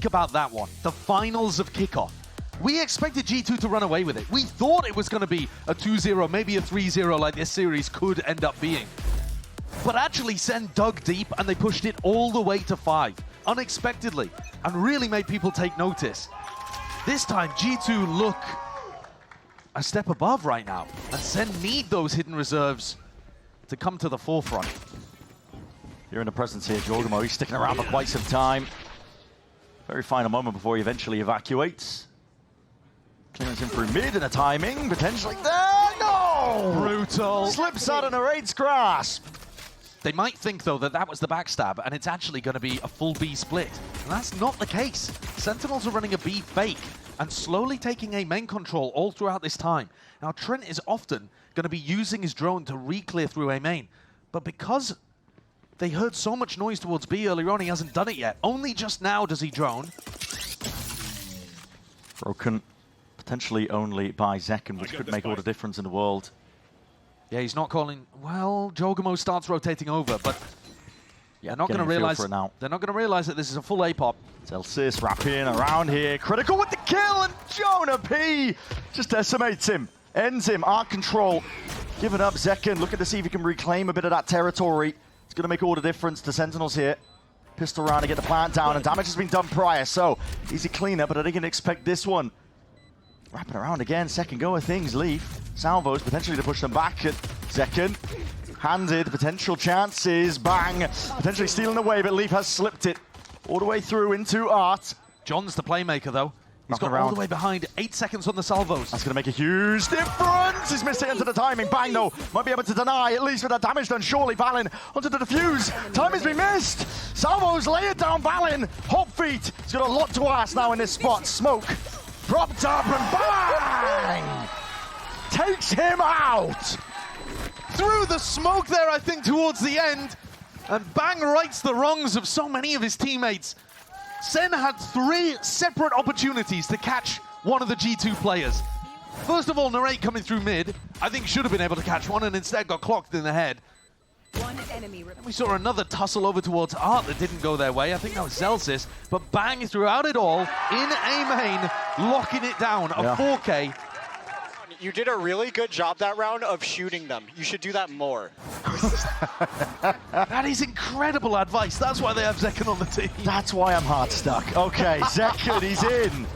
about that one. The finals of Kickoff. We expected G2 to run away with it. We thought it was going to be a 2-0, maybe a 3-0 like this series could end up being. But actually, SEN dug deep and they pushed it all the way to 5, unexpectedly, and really made people take notice. This time, G2 look a step above right now, and SEN need those hidden reserves to come to the forefront. You're in the presence here, Jorgamo. He's sticking around for quite some time. Very final moment before he eventually evacuates. Clearance in through mid and a timing, potentially there, no! Brutal. Slips out of Narrate's grasp. They might think, though, that that was the backstab, and it's actually going to be a full B split. And that's not the case. Sentinels are running a B fake, and slowly taking a main control all throughout this time. Now, Trent is often going to be using his drone to re-clear through A main, but because they heard so much noise towards B earlier on, he hasn't done it yet. Only just now does he drone. Broken potentially only by Zekken, which could make all the difference in the world. Yeah, he's not calling. Well, Jogamo starts rotating over, but yeah, not going to realize. They're not going to realize that this is a full A pop. Celsius wrapping around here, critical with the kill, and Jonah P just decimates him, ends him. Arc control, giving up Zekken, looking to see if he can reclaim a bit of that territory. It's going to make all the difference to Sentinels here. Pistol round to get the plant down, and damage has been done prior, so easy cleanup, but I didn't expect this one. Wrapping around again, second go of things, Leaf. Salvos potentially to push them back at Zekken. Handed, potential chances, bang. Potentially stealing away, but Leaf has slipped it all the way through into Art. John's the playmaker, though. He's got all the way behind, 8 seconds on the salvos. That's going to make a huge difference. He's missed it into the timing. Bang, though. Might be able to deny, at least with that damage done. Surely, Valen onto the defuse. Time has been missed. Salvos lay it down, Valen. Hop feet. He's got a lot to ask now in this spot. Smoke. Propped up and bang! Takes him out! Through the smoke there, I think, towards the end. And Bang rights the wrongs of so many of his teammates. SEN had 3 separate opportunities to catch one of the G2 players. First of all, Narrate coming through mid, I think should have been able to catch one and instead got clocked in the head. And we saw another tussle over towards Art that didn't go their way. I think that was Celsius, but Bang throughout it all, in A main, locking it down, a 4K. You did a really good job that round of shooting them. You should do that more. That is incredible advice. That's why they have Zekken on the team. That's why I'm hard stuck. Okay, Zekken, he's in.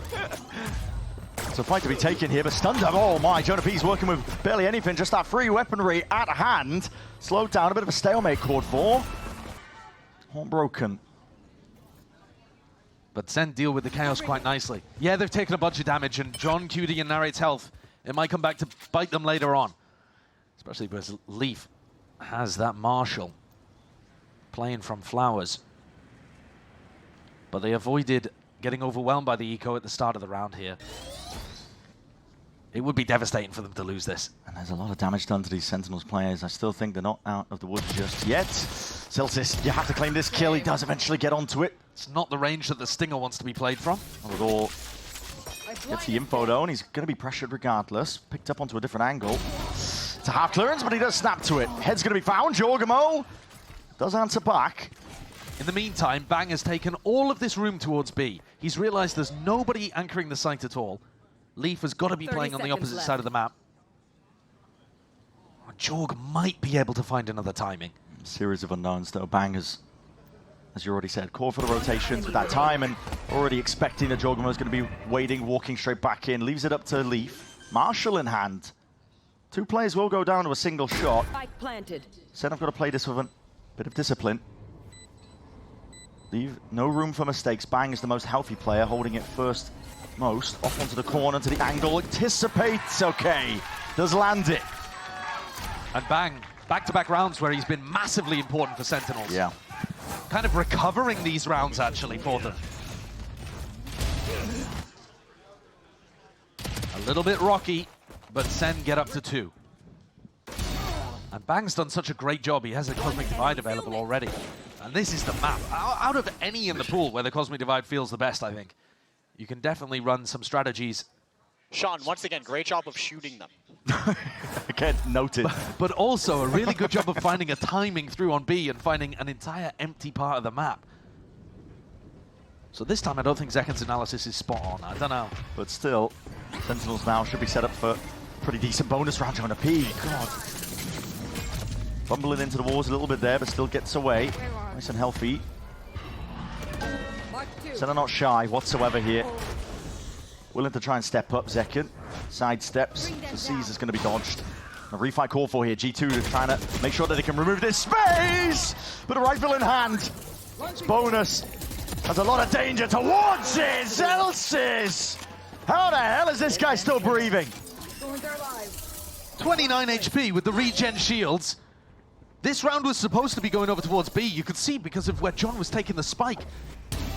It's a fight to be taken here, but stunned up. Oh my, Jonah P's working with barely anything, just that free weaponry at hand. Slowed down, a bit of a stalemate called for. Horn broken. But SEN deal with the chaos quite nicely. Yeah, they've taken a bunch of damage, and John, QD, and Narrate's health, it might come back to bite them later on. Especially because Leaf has that Marshall playing from Flowers. But they avoided getting overwhelmed by the eco at the start of the round here. It would be devastating for them to lose this. And there's a lot of damage done to these Sentinels players. I still think they're not out of the woods just yet. Celsius, you have to claim this kill. He does eventually get onto it. It's not the range that the Stinger wants to be played from. Not at all. Gets the info though, and he's going to be pressured regardless. Picked up onto a different angle. It's a half clearance, but he does snap to it. Head's going to be found. Jorgamo does answer back. In the meantime, Bang has taken all of this room towards B. He's realized there's nobody anchoring the site at all. Leaf has got to be playing on the opposite side of the map. Jorg might be able to find another timing. Series of unknowns though. Bang has, as you already said, called for the rotations with that time and already expecting that Jorgamo is going to be waiting, walking straight back in. Leaves it up to Leaf. Marshall in hand. 2 players will go down to a single shot. Said I've got to play this with a bit of discipline. Leave no room for mistakes. Bang is the most healthy player, holding it first most. Off onto the corner, to the angle. Anticipates, okay. Does land it. And Bang, back-to-back rounds where he's been massively important for Sentinels. Yeah. Kind of recovering these rounds, actually, for them. A little bit rocky, but SEN get up to 2. And Bang's done such a great job. He has a Cosmic Divide available already. And this is the map. Out of any in the pool where the Cosmic Divide feels the best, I think, you can definitely run some strategies. Sean, once again, great job of shooting them. Again, noted. But also a really good job of finding a timing through on B and finding an entire empty part of the map. So this time I don't think Zeken's analysis is spot on. I don't know. But still, Sentinels now should be set up for pretty decent bonus round. Jonah P. God. Bumbling into the walls a little bit there, but still gets away. Nice and healthy. Senna not shy whatsoever here. Willing to try and step up. Zeken side steps. So Caesar's going to be dodged. A refight call for here. G2 trying to make sure that they can remove this space. But a rifle in hand. It's bonus. Has a lot of danger towards it. Zelsis. How the hell is this guy still breathing? 29 HP with the regen shields. This round was supposed to be going over towards B. You could see because of where John was taking the spike.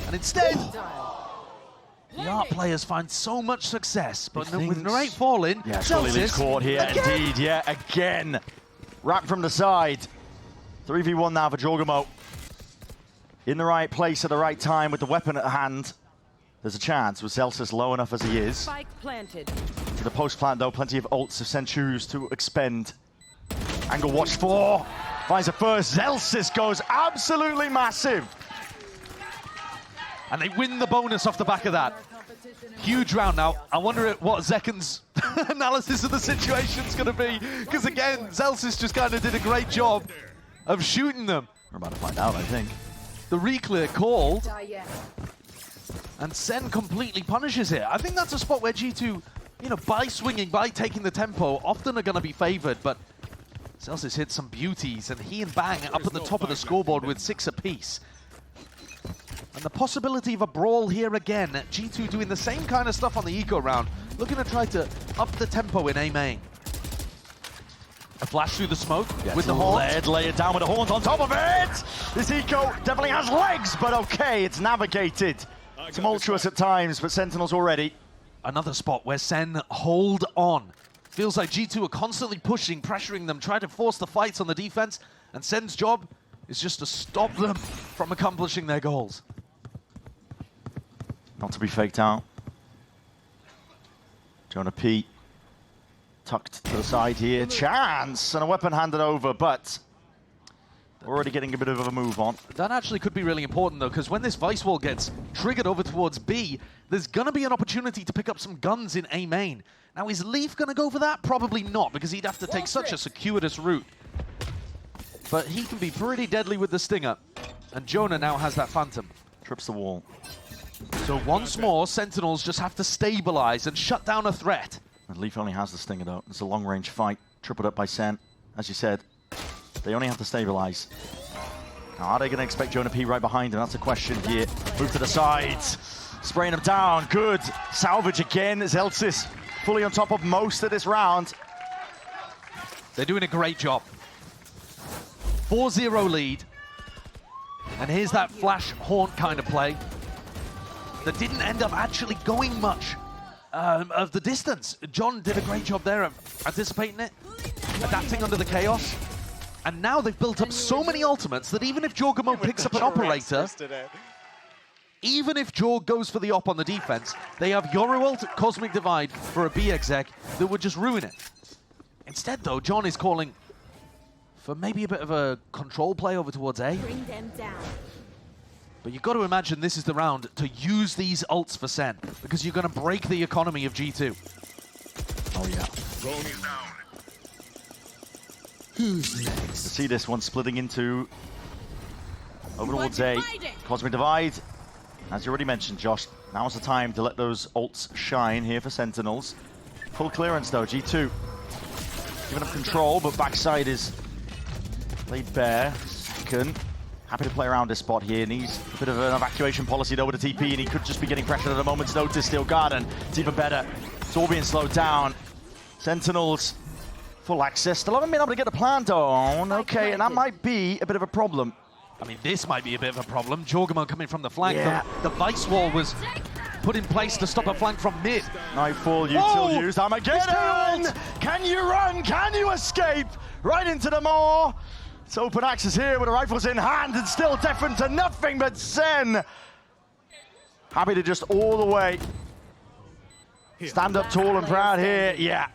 And instead, the Art players find so much success, but with Narrate falling, yeah, surely leaves caught here, indeed, yeah, again. Wrapped from the side. 3v1 now for Jorgamo. In the right place at the right time with the weapon at hand. There's a chance with Zelsis low enough as he is. Spike planted. To the post plant though, plenty of ults if Sen choose to expend. Angle watch for. Finds the first. Zelsis goes absolutely massive. And they win the bonus off the back of that. Huge round now. I wonder what Zeken's analysis of the situation is going to be. Because again, Zelsis just kind of did a great job of shooting them. We're about to find out, I think. The reclear called. And Sen completely punishes it. I think that's a spot where G2, you know, by swinging, by taking the tempo, often are going to be favored. But Zelsis hit some beauties. And he and Bang up at the top of the scoreboard with 6 apiece. And the possibility of a brawl here again. G2 doing the same kind of stuff on the eco round. Looking to try to up the tempo in A main. A flash through the smoke with the horns. Lay it down with the horns on top of it. This eco definitely has legs, but okay, it's navigated. Tumultuous at times, but Sentinels already. Another spot where Sen hold on. Feels like G2 are constantly pushing, pressuring them, trying to force the fights on the defense. And Sen's job is just to stop them from accomplishing their goals. Not to be faked out. Jonah P. tucked to the side here. Chance! And a weapon handed over, but already getting a bit of a move on. That actually could be really important, though, because when this Vice Wall gets triggered over towards B, there's going to be an opportunity to pick up some guns in A main. Now, is Leaf going to go for that? Probably not, because he'd have to take such a circuitous route. But he can be pretty deadly with the Stinger. And Jonah now has that Phantom. Trips the wall. So once more, Sentinels just have to stabilize and shut down a threat. And Leaf only has the Stinger, though. It's a long-range fight, tripled up by Sen. As you said, they only have to stabilize. Now, are they going to expect Jonah P right behind him? That's a question here. Move to the sides. Spraying him down. Good. Salvage again. Zelsis fully on top of most of this round. They're doing a great job. 4-0 lead. And here's that flash haunt kind of play that didn't end up actually going much of the distance. John did a great job there of anticipating it, adapting under the chaos. And now they've built up so many ultimates that even if Jorgamo picks up an operator, even if Jorg goes for the op on the defense, they have Yoru ult, Cosmic Divide for a B exec that would just ruin it. Instead, though, John is calling for maybe a bit of a control play over towards A. Bring them down. But you've got to imagine this is the round to use these ults for Sen, because you're going to break the economy of G2. Oh, yeah. Who's next? To see this one splitting into over towards A. Cosmic Divide. As you already mentioned, Josh, now's the time to let those ults shine here for Sentinels. Full clearance, though. G2 giving up control, but backside is laid bare. Second. Happy to play around this spot here. Needs a bit of an evacuation policy though with the TP, and he could just be getting pressured at a moment's notice. Steel Garden, it's even better. It's all being slowed down. Sentinels, full access. Still haven't been able to get the plant on. Okay, and that might be a bit of a problem. I mean, this might be a bit of a problem. Jorgamo coming from the flank. Yeah. The Vice Wall was put in place to stop a flank from mid. Nightfall, util used. Armageddon! Can you run? Can you escape? Right into the maw. It's open access here with the rifles in hand and still deafened to nothing but Sen. Happy to just all the way stand up tall and proud here. Yeah.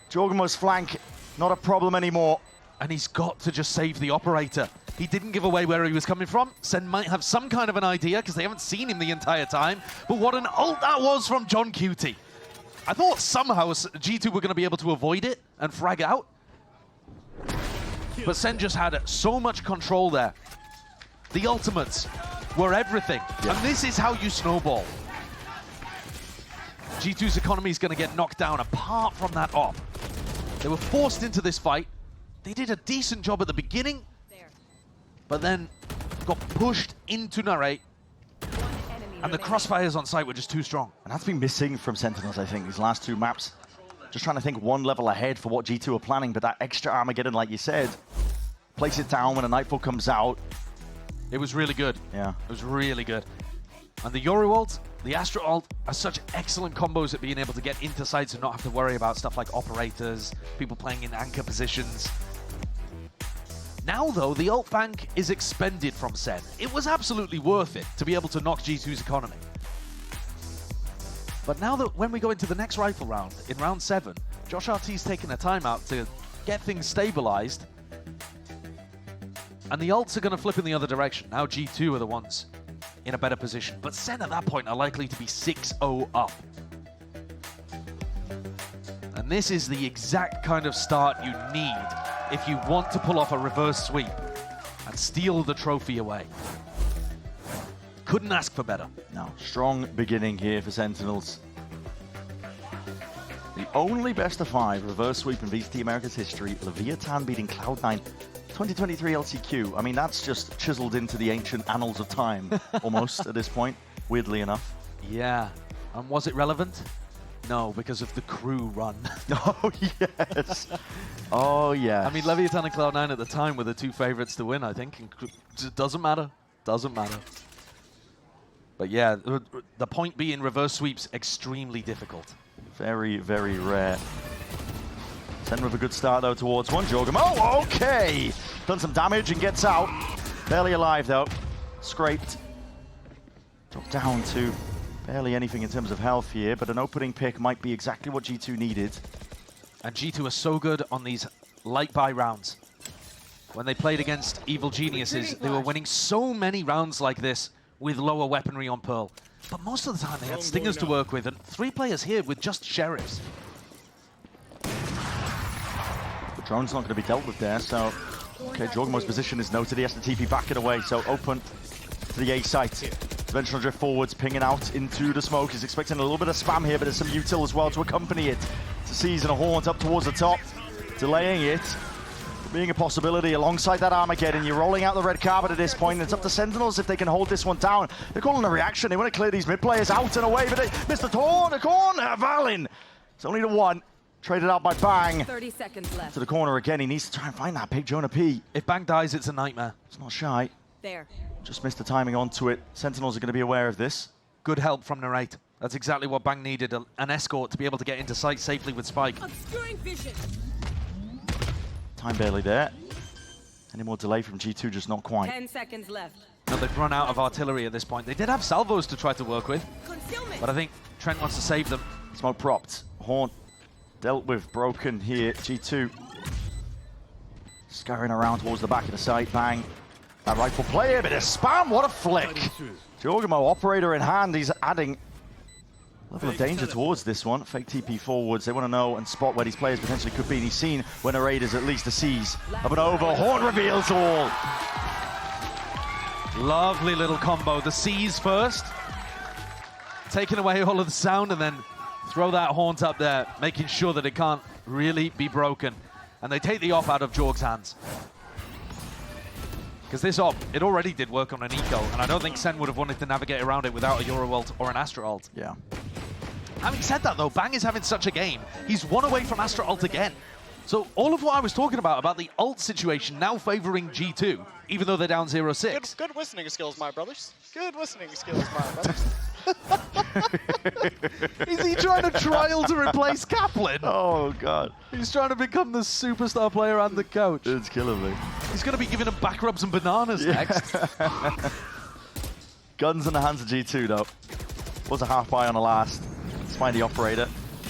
Jorgamo's flank, not a problem anymore. And he's got to just save the operator. He didn't give away where he was coming from. Sen might have some kind of an idea because they haven't seen him the entire time. But what an ult that was from John Cutie. I thought somehow G2 were going to be able to avoid it and frag out. But Sen just had so much control there. The ultimates were everything. Yeah. And this is how you snowball. G2's economy is going to get knocked down apart from that op. They were forced into this fight. They did a decent job at the beginning, but then got pushed into Narrate, and the crossfires on site were just too strong. And that's been missing from Sentinels, I think, these last two maps. Just trying to think one level ahead for what G2 are planning, but that extra Armageddon, like you said, place it down when a Nightfall comes out. It was really good. Yeah. It was really good. And the Yoru ult, the Astra ult are such excellent combos at being able to get into sites and not have to worry about stuff like operators, people playing in anchor positions. Now, though, the ult bank is expended from Sen. It was absolutely worth it to be able to knock G2's economy. But now that when we go into the next rifle round, in round 7, Josh RT's taken a timeout to get things stabilized. And the ults are going to flip in the other direction. Now G2 are the ones in a better position. But Sen at that point are likely to be 6-0 up. And this is the exact kind of start you need if you want to pull off a reverse sweep and steal the trophy away. Couldn't ask for better. No, strong beginning here for Sentinels. The only best of 5 reverse sweep in VCT Americas history, Leviathan beating Cloud9 2023 LCQ. I mean, that's just chiseled into the ancient annals of time, almost, at this point, weirdly enough. Yeah. And was it relevant? No, because of the crew run. Oh, yes. Oh, yes. I mean, Leviathan and Cloud9 at the time were the two favorites to win, I think. And it doesn't matter. Doesn't matter. But yeah, the point being reverse sweeps extremely difficult. Very, very rare. Sen with a good start, though, towards one. Jorgum. Oh, okay. Done some damage and gets out. Barely alive, though. Scraped. Dropped down to barely anything in terms of health here, but an opening pick might be exactly what G2 needed. And G2 are so good on these light buy rounds. When they played against Evil Geniuses, they were winning so many rounds like this with lower weaponry on Pearl. But most of the time they had Stingers to work with, and 3 players here with just Sheriffs. The drone's not going to be dealt with there, so... Okay, Jorgmo's position is noted. He has to TP back it away, so open to the A site. Dimensional drift forwards, pinging out into the smoke. He's expecting a little bit of spam here, but there's some util as well to accompany it. It's a Seize and a Haunt up towards the top, delaying it. Being a possibility alongside that Armageddon. You're rolling out the red carpet at this point, and it's up to Sentinels if they can hold this one down. They're calling a reaction. They want to clear these mid players out and away, but they missed the corner. Valin. It's only the one. Traded out by Bang. 30 seconds left. To the corner again. He needs to try and find that pick, Jonah P. If Bang dies, it's a nightmare. It's not shy. There. Just missed the timing onto it. Sentinels are going to be aware of this. Good help from Narrate. That's exactly what Bang needed, an escort to be able to get into sight safely with Spike. Obscuring vision. Time barely there. Any more delay from G2? Just not quite. 10 seconds left. No, they've run out of artillery at this point. They did have salvos to try to work with, Concealment. but I think Trent wants to save them. Smoke propped. Haunt dealt with. Broken here. G2 scurrying around towards the back of the site. Bang. That rifle play, a bit of spam. What a flick. Jorgmo, operator in hand. He's adding level of danger towards this one. Fake TP forwards. They want to know and spot where these players potentially could be. And he's seen when a raid is at least a Seize. Up and over. Horn reveals all. Lovely little combo. The Seize first. Taking away all of the sound and then throw that Haunt up there, making sure that it can't really be broken. And they take the op out of Jorg's hands. Because this op, it already did work on an eco, and I don't think Sen would have wanted to navigate around it without a Yoru ult or an Astra ult. Yeah. Having said that though, Bang is having such a game. He's one away from Astra ult again. So all of what I was talking about the ult situation now favoring G2, even though they're down 0-6. Good listening skills, my brothers. Good listening skills, my brothers. Is he trying to trial to replace Kaplan? Oh, God. He's trying to become the superstar player and the coach. It's killing me. He's going to be giving him back rubs and bananas next. Guns in the hands of G2, though. Was a half buy on the last. Let's find the operator.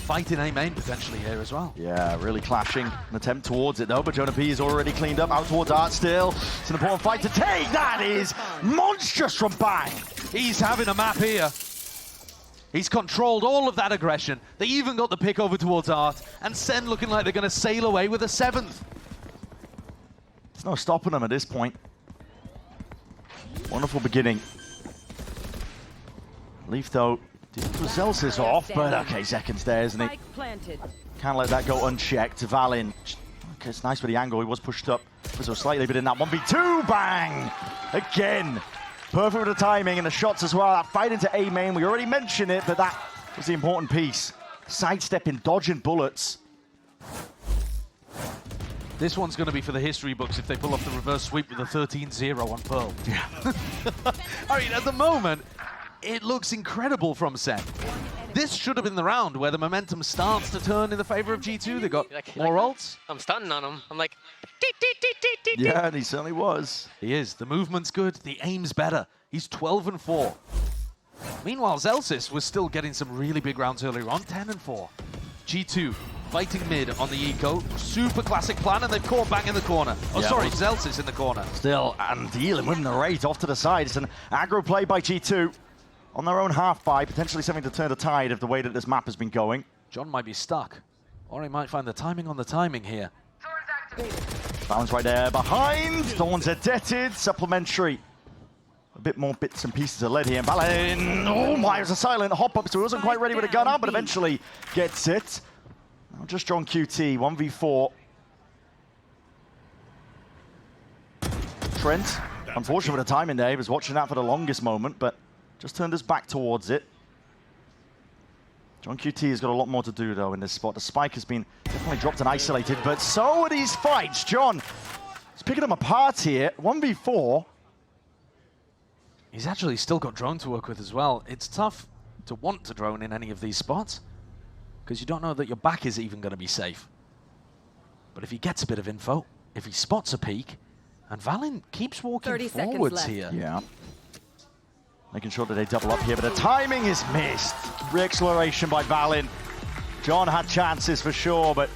fight in A main potentially here as well. Yeah, really clashing. An attempt towards it though, but Jonah P is already cleaned up. Out towards Art still. It's an important fight to take. That is monstrous from Bang. He's having a map here. He's controlled all of that aggression. They even got the pick over towards Art, and SEN looking like they're going to sail away with a 7th. There's no stopping them at this point. Wonderful beginning. Leaf though, Zelsis off, but okay, Zeken's there, isn't he? Can't let that go unchecked. Valin, okay, it's nice with the angle. He was pushed up, so slightly, but in that 1v2, Bang! Again, perfect with the timing and the shots as well. That fight into A main, we already mentioned it, but that was the important piece. Sidestepping, dodging bullets. This one's going to be for the history books if they pull off the reverse sweep with a 13-0 on Pearl. Yeah. I mean, at the moment, it looks incredible from SEN. This should have been the round where the momentum starts to turn in the favor of G2. They got more ults. I'm stunting on him. I'm like, Yeah, and he certainly was. He is. The movement's good. The aim's better. He's 12-4. Meanwhile, Zelsis was still getting some really big rounds earlier on, 10-4. G2 fighting mid on the eco. Super classic plan, and they've caught Bang in the corner. Oh, Yeah, sorry, Zelsis in the corner. Still, and dealing with the rate off to the side. It's an aggro play by G2 on their own half buy, potentially something to turn the tide of the way that this map has been going. John might be stuck, or he might find the timing on the timing here. Balance right there behind. Thorns are deaded. Supplementary. A bit more bits and pieces are led here. Balin. Oh my, it was a silent hop up, so he wasn't quite ready with a gun up, but eventually gets it. Now just John QT, 1v4. Trent, unfortunate with the timing there. He was watching that for the longest moment, but just turned his back towards it. John QT has got a lot more to do, though, in this spot. The spike has been definitely dropped and isolated, but so are these fights. John is picking them apart here. 1v4. He's actually still got drone to work with as well. It's tough to want to drone in any of these spots because you don't know that your back is even going to be safe. But if he gets a bit of info, if he spots a peek, and Valin keeps walking forwards here. Yeah. Making sure that they double up here, but the timing is missed. Re-exploration by Valin. John had chances for sure, but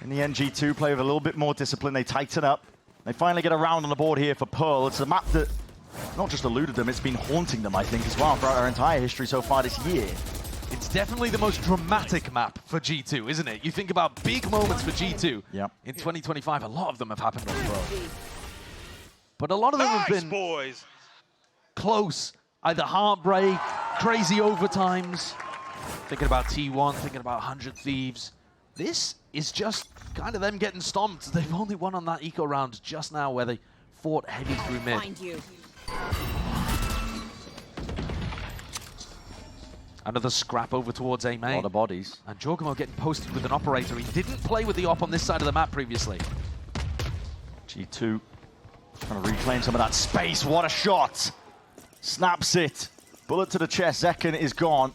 in the end, G2 play with a little bit more discipline. They tighten up. They finally get a round on the board here for Pearl. It's a map that not just eluded them, it's been haunting them, I think, as well, throughout our entire history so far this year. It's definitely the most dramatic map for G2, isn't it? You think about big moments for G2 in 2025, a lot of them have happened on Pearl. But a lot of them have been close, either heartbreak, crazy overtimes. Thinking about T1, thinking about 100 Thieves. This is just kind of them getting stomped. They've only won on that eco round just now where they fought heavy through mid. Another scrap over towards A main. A lot of bodies. And Jorgamo getting posted with an operator. He didn't play with the op on this side of the map previously. G2 trying to reclaim some of that space. What a shot! Snaps it. Bullet to the chest. Zeken is gone.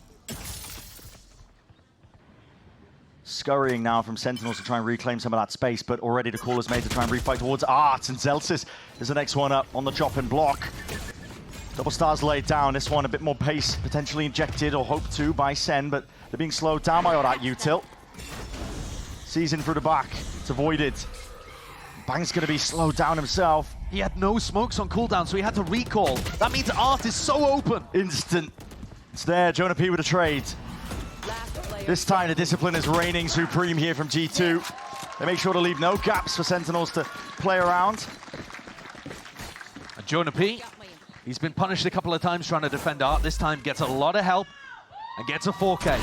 Scurrying now from Sentinels to try and reclaim some of that space, but already the call is made to try and refight towards Art, and Zelsis is the next one up on the chopping block. Double stars laid down. This one a bit more pace potentially injected or hoped to by SEN, but they're being slowed down by all that util. Sees in through the back. It's avoided. Bang's going to be slowed down himself. He had no smokes on cooldown, so he had to recall. That means Art is so open. Instant. It's there. Jonah P with a trade. This time the discipline is reigning supreme here from G2. They make sure to leave no gaps for Sentinels to play around. And Jonah P, he's been punished a couple of times trying to defend Art. This time gets a lot of help and gets a 4K.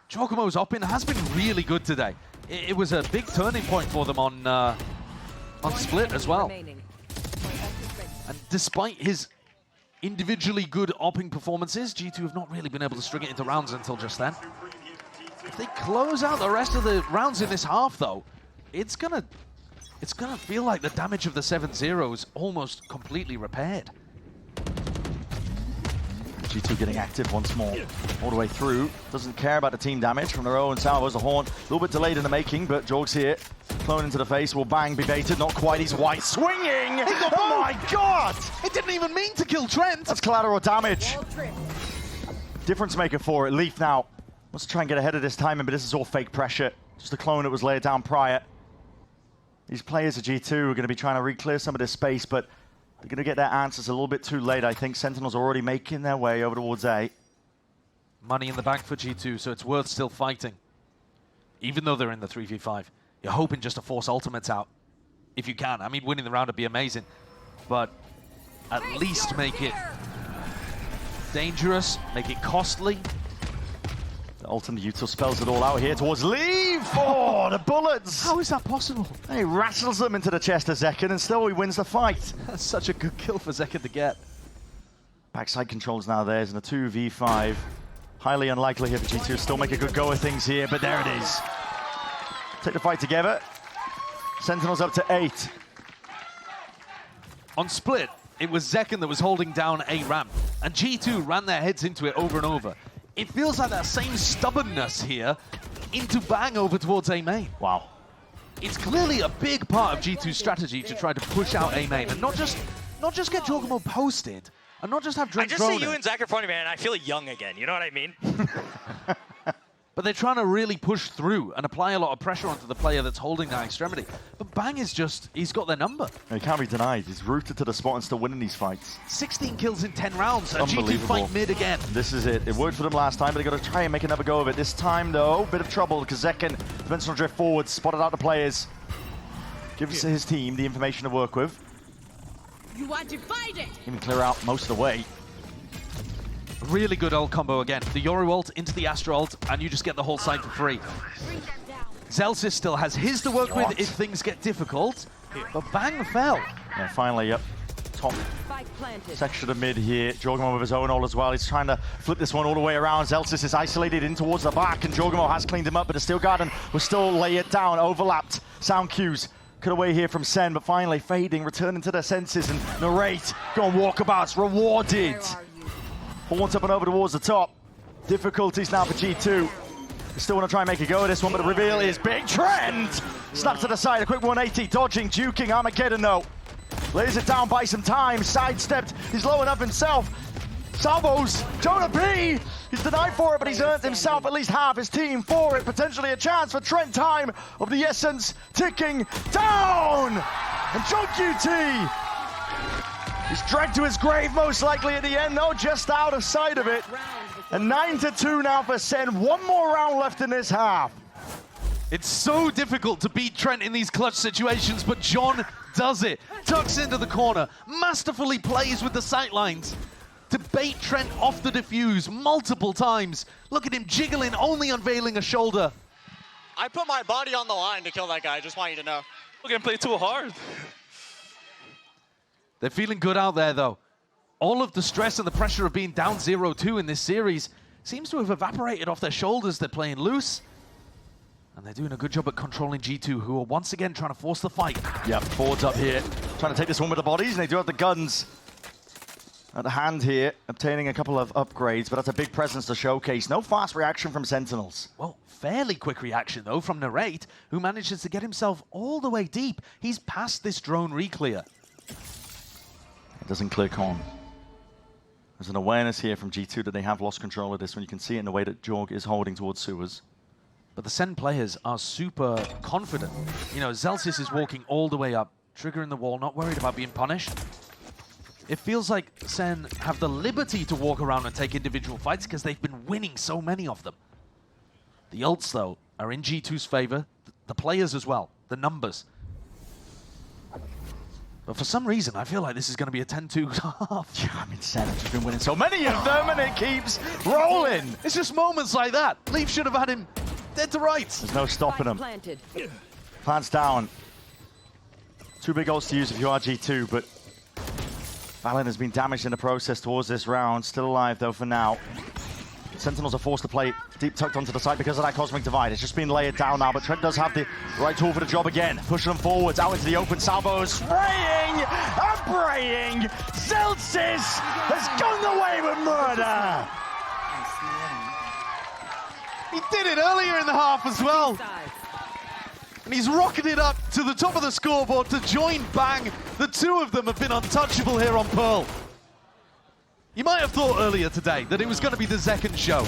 Jorgamo's op-in has been really good today. It was a big turning point for them on Split as well. And despite his individually good opping performances, G2 have not really been able to string it into rounds until just then. If they close out the rest of the rounds in this half, though, it's gonna feel like the damage of the 7-0 is almost completely repaired. G2 getting active once more, all the way through. Doesn't care about the team damage from their own salvos. The horn, a little bit delayed in the making, but Jorg's here. Flown into the face, will Bang be baited? Not quite, he's white. Swinging! Oh my god! It didn't even mean to kill Trent! That's collateral damage. Difference maker for it. Leaf now Wants to try and get ahead of this timing, but this is all fake pressure. Just a clone that was laid down prior. These players at G2 are going to be trying to re-clear some of this space, but they're going to get their answers a little bit too late. I think Sentinels are already making their way over towards A. Money in the bank for G2, so it's worth still fighting. Even though they're in the 3v5. You're hoping just to force ultimates out, if you can. I mean, winning the round would be amazing, but at least make it dangerous, make it costly. The ultimate util spells it all out here towards Leave. Oh, the bullets! How is that possible? He rattles them into the chest of Zekken, and still he wins the fight. That's such a good kill for Zekken to get. Backside controls now theirs in a 2v5. Highly unlikely here for G2. Still make a good go of things here, but there it is. Take the fight together. Sentinels up to 8. On split, it was Zekken that was holding down A ramp, and G2 ran their heads into it over and over. It feels like that same stubbornness here into Bang over towards A main. Wow. It's clearly a big part of G2's strategy to try to push out A main and not just get Jorgamo posted and not just have Drench I just see you and Zach in front of me, and I feel young again. You know what I mean? But they're trying to really push through and apply a lot of pressure onto the player that's holding that extremity. But Bang is just, he's got their number. He can't be denied. He's rooted to the spot and still winning these fights. 16 kills in 10 rounds, and G2 fight mid again. This is it. It worked for them last time, but they got to try and make another go of it. This time, though, bit of trouble because Zekken, dimensional drift forward, spotted out the players. Gives his team the information to work with. You want to fight it? Even clear out most of the way. Really good ult combo again. The Yoru ult into the Astra ult, and you just get the whole side for free. Zelsis still has his to work with if things get difficult, but Bang fell. Yeah, finally, yep. Top section of mid here. Jorgamo with his own ult as well. He's trying to flip this one all the way around. Zelsis is isolated in towards the back, and Jorgamo has cleaned him up, but the Steel Garden will still lay it down. Overlapped. Sound cues. Cut away here from Sen, but finally fading, returning to their senses, and Narrate, go on walkabouts, rewarded. Haunts up and over towards the top. Difficulties now for G2. They still want to try and make a go of this one, but the reveal is big. Trend! Snapped to the side, a quick 180, dodging, juking, Armageddon though. Lays it down by some time, sidestepped, he's low enough himself. Salvos, Jonah P! He's denied for it, but he's earned himself at least half his team for it. Potentially a chance for Trent Time of the Essence ticking down! And John QT! He's dragged to his grave most likely at the end though, just out of sight of it. And 9-2 now for Sen. One more round left in this half. It's so difficult to beat Trent in these clutch situations, but John does it. Tucks into the corner, masterfully plays with the sightlines to bait Trent off the defuse multiple times. Look at him jiggling, only unveiling a shoulder. I put my body on the line to kill that guy, I just want you to know. We're gonna play too hard. They're feeling good out there, though. All of the stress and the pressure of being down 0-2 in this series seems to have evaporated off their shoulders. They're playing loose. And they're doing a good job at controlling G2, who are once again trying to force the fight. Yep, forwards up here. Trying to take this one with the bodies, and they do have the guns at hand here, obtaining a couple of upgrades, but that's a big presence to showcase. No fast reaction from Sentinels. Well, fairly quick reaction, though, from Narrate, who manages to get himself all the way deep. He's past this drone re-clear. It doesn't click on. There's an awareness here from G2 that they have lost control of this one. You can see it in the way that Jorg is holding towards sewers. But the Sen players are super confident. You know, Zelsis is walking all the way up, triggering the wall, not worried about being punished. It feels like Sen have the liberty to walk around and take individual fights because they've been winning so many of them. The ults, though, are in G2's favor. The players as well, the numbers. But for some reason, I feel like this is going to be a 10-2 half. Yeah, I mean, Sen has been winning so many of them, and it keeps rolling. It's just moments like that. Leaf should have had him dead to rights. There's no stopping him. Planted. Plants down. 2 big ults to use if you are G2, but VALORANT has been damaged in the process towards this round. Still alive, though, for now. Sentinels are forced to play deep tucked onto the side because of that Cosmic Divide. It's just been layered down now, but Trent does have the right tool for the job again. Pushing them forwards, out into the open. Salvo spraying and praying. Zelsis has gone away with murder. He did it earlier in the half as well. And he's rocketed up to the top of the scoreboard to join Bang. The two of them have been untouchable here on Pearl. You might have thought earlier today that it was going to be the Zekken show.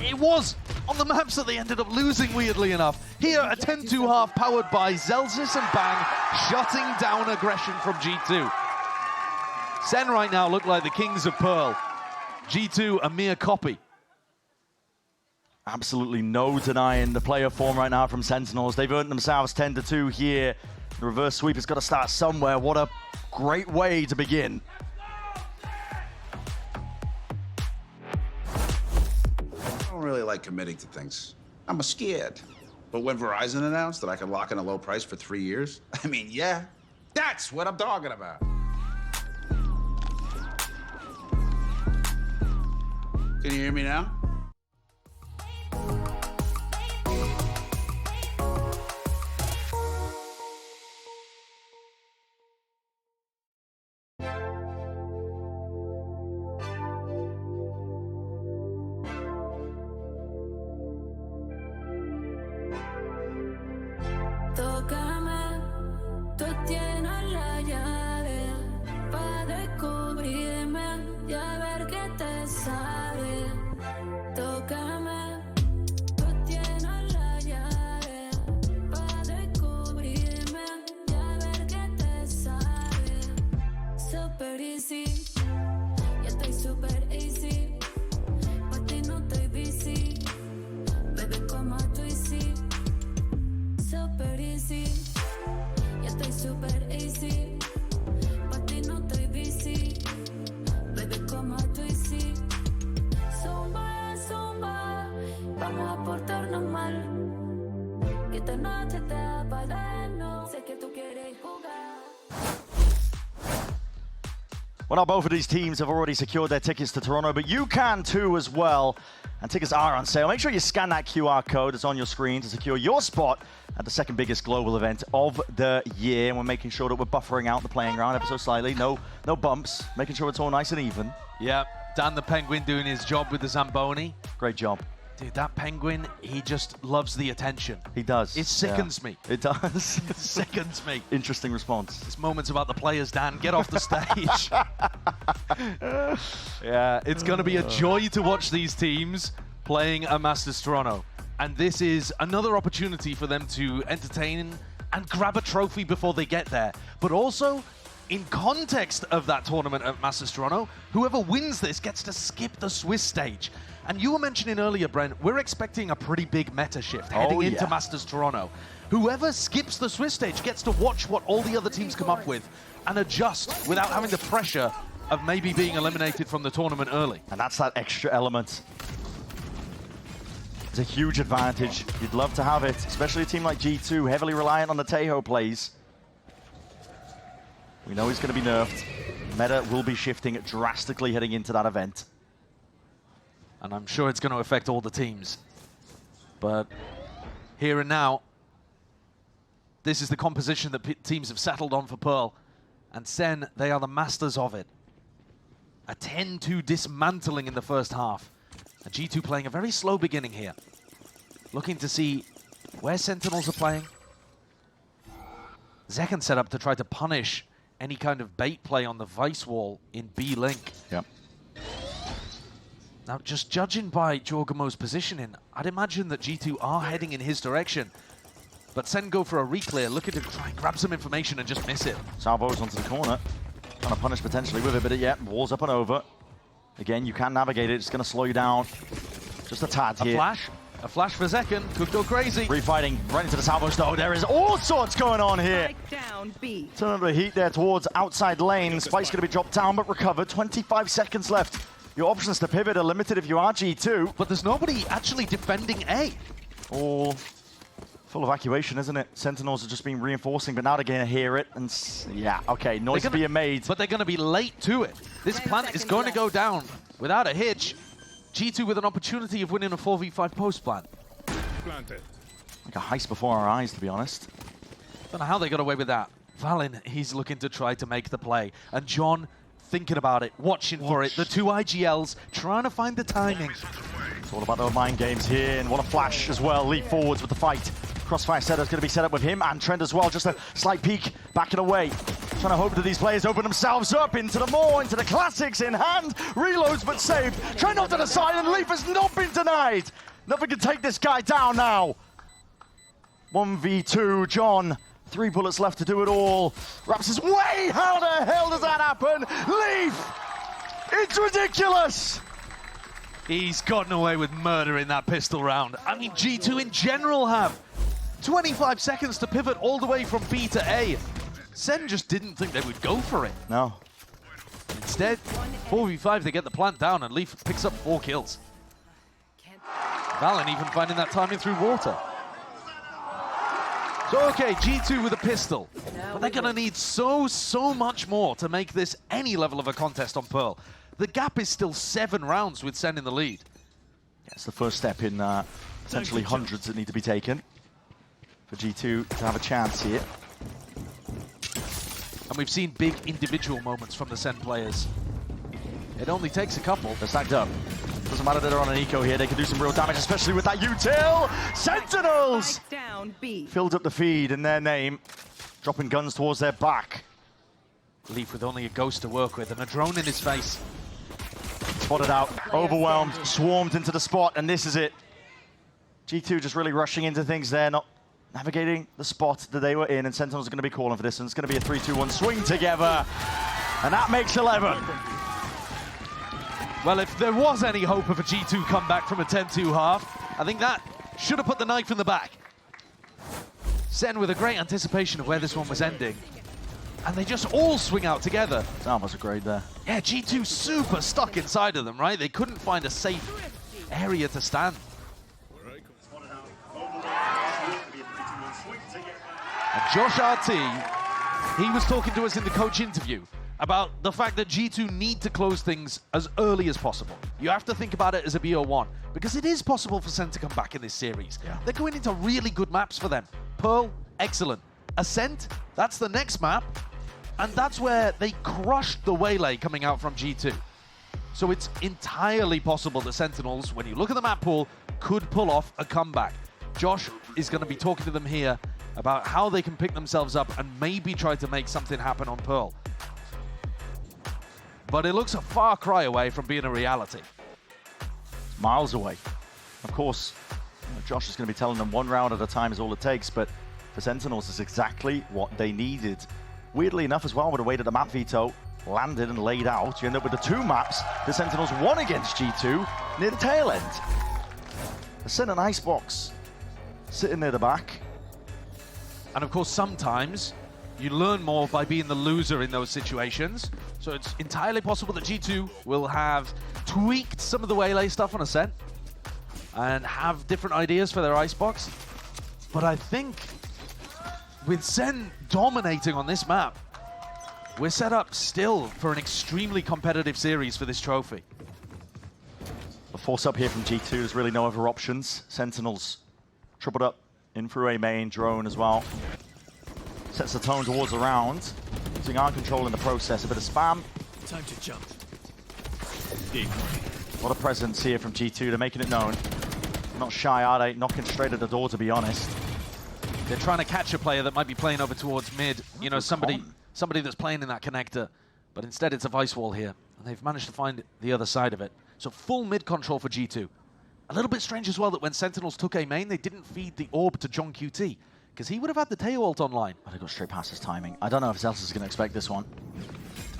it was on the maps that they ended up losing, weirdly enough. Here, a 10-2 half powered by Zelsis and Bang, shutting down aggression from G2. SEN right now look like the kings of Pearl. G2, a mere copy. Absolutely no denying the player form right now from Sentinels. They've earned themselves 10-2 here. The reverse sweep has got to start somewhere. What a great way to begin. I don't really like committing to things. I'm scared. But when Verizon announced that I could lock in a low price for 3 years, I mean, yeah, that's what I'm talking about. Can you hear me now? Tócame, tú tienes la llave para descubrirme y a ver qué te sale. Tócame, tú tienes la llave para descubrirme y a ver qué te sale. Super easy, yo estoy super easy. Pa' ti no estoy busy, bebé como tú y sí. Super easy, yo estoy super easy. Pa' ti no estoy busy, baby, como tú y sí. Zumba, zumba, vamos a portarnos mal. Que esta noche está para darnos. Sé que tú quieres jugar. Well, now both of these teams have already secured their tickets to Toronto, but you can too as well. And tickets are on sale. Make sure you scan that QR code that's on your screen to secure your spot at the second biggest global event of the year. And we're making sure that we're buffering out the playing ground ever so slightly. No bumps, making sure it's all nice and even. Yeah, Dan the Penguin doing his job with the Zamboni. Great job. Dude, that Penguin, he just loves the attention. He does. It sickens me. It does. It sickens me. Interesting response. This moment's about the players, Dan. Get off the stage. Yeah, it's going to be a joy to watch these teams playing a Masters Toronto. And this is another opportunity for them to entertain and grab a trophy before they get there. But also, in context of that tournament at Masters Toronto, whoever wins this gets to skip the Swiss stage. And you were mentioning earlier, Brent, we're expecting a pretty big meta shift heading into Masters Toronto. Whoever skips the Swiss stage gets to watch what all the other teams come up with and adjust without having the pressure of maybe being eliminated from the tournament early. And that's that extra element. It's a huge advantage. You'd love to have it, especially a team like G2, heavily reliant on the Tejo plays. We know he's going to be nerfed. Meta will be shifting drastically heading into that event. And I'm sure it's going to affect all the teams. But here and now, this is the composition that teams have settled on for Pearl. And SEN, they are the masters of it. A 10-2 dismantling in the first half. And G2 playing a very slow beginning here. Looking to see where Sentinels are playing. Zekken set up to try to punish any kind of bait play on the Vice wall in B-Link. Yep. Now, just judging by Jorgamo's positioning, I'd imagine that G2 are heading in his direction. But SEN go for a reclear, looking to try and grab some information and just miss it. Salvo's onto the corner. Trying to punish potentially with it, but yeah, walls up and over. Again, you can navigate it. It's going to slow you down just a tad here. A flash for Zekken. Could go crazy. Refighting right into the Salvos though. There is all sorts going on here. Down B. Turn up the heat there towards outside lane. Spike's going to be dropped down but recovered. 25 seconds left. Your options to pivot are limited if you are G2. But there's nobody actually defending A. All full evacuation, isn't it? Sentinels are just been reinforcing, but now they're going to hear it. And yeah, okay, noise is being made. But they're going to be late to it. This plant is going to go down without a hitch. G2 with an opportunity of winning a 4v5 post plant. Like a heist before our eyes, to be honest. Don't know how they got away with that. Valen, he's looking to try to make the play. And John thinking about it, watching for it. The two IGLs trying to find the timing. It's all about the mind games here, and what a flash as well. Leap forwards with the fight. Crossfire setup's going to be set up with him and Trent as well. Just a slight peek, backing away. Trying to hope that these players open themselves up into the more, into the classics in hand. Reloads but saved. Trying off to the side, and Leaf has not been denied. Nothing can take this guy down now. 1v2, John. 3 bullets left to do it all. Raps his way. How the hell does that happen? Leaf! It's ridiculous! He's gotten away with murder in that pistol round. I mean, G2 in general have 25 seconds to pivot all the way from B to A. SEN just didn't think they would go for it. No. Instead, 4v5, they get the plant down, and Leaf picks up 4 kills. VALORANT even finding that timing through water. So, okay, G2 with a pistol. But they're going to need so much more to make this any level of a contest on Pearl. The gap is still 7 rounds with SEN in the lead. Yeah, it's the first step in potentially hundreds that need to be taken for G2 to have a chance here. And we've seen big individual moments from the SEN players. It only takes a couple. They're stacked up. Doesn't matter that they're on an eco here. They can do some real damage, especially with that util. Sentinels! Down B. Filled up the feed in their name, dropping guns towards their back. Leaf with only a ghost to work with and a drone in his face. Spotted out, overwhelmed, swarmed into the spot, and this is it. G2 just really rushing into things there, not navigating the spot that they were in, and Sentinels are going to be calling for this, and it's going to be a 3-2-1 swing together, and that makes 11. Well, if there was any hope of a G2 comeback from a 10-2 half, I think that should have put the knife in the back. SEN with a great anticipation of where this one was ending, and they just all swing out together. That was a grade there. Yeah, G2 super stuck inside of them, right? They couldn't find a safe area to stand. And Josh RT, he was talking to us in the coach interview about the fact that G2 need to close things as early as possible. You have to think about it as a BO1, because it is possible for SEN to come back in this series. Yeah. They're going into really good maps for them. Pearl, excellent. Ascent, that's the next map, and that's where they crushed the Waylay coming out from G2. So it's entirely possible that Sentinels, when you look at the map pool, could pull off a comeback. Josh is going to be talking to them here about how they can pick themselves up and maybe try to make something happen on Pearl. But it looks a far cry away from being a reality. Miles away. Of course, Josh is going to be telling them 1 round at a time is all it takes, but for Sentinels, it's exactly what they needed. Weirdly enough as well, with the way that the map veto landed and laid out, you end up with the 2 maps the Sentinels won against G2 near the tail end. They sent an icebox sitting near the back. And of course, sometimes you learn more by being the loser in those situations. So it's entirely possible that G2 will have tweaked some of the Waylay stuff on Ascent and have different ideas for their icebox. But I think with SEN dominating on this map, we're set up still for an extremely competitive series for this trophy. A force up here from G2, there's really no other options. Sentinels tripled up in through a main drone as well. Sets the tone towards the round. Using arm control in the process, a bit of spam. Time to jump. A lot of presence here from G2, they're making it known. Not shy, are they? Knocking straight at the door, to be honest. They're trying to catch a player that might be playing over towards mid. You know, somebody that's playing in that connector. But instead it's a vice wall here. And they've managed to find the other side of it. So full mid control for G2. A little bit strange as well that when Sentinels took a main, they didn't feed the orb to John QT, because he would have had the tail ult online. But they got straight past his timing. I don't know if Zelsis is going to expect this one.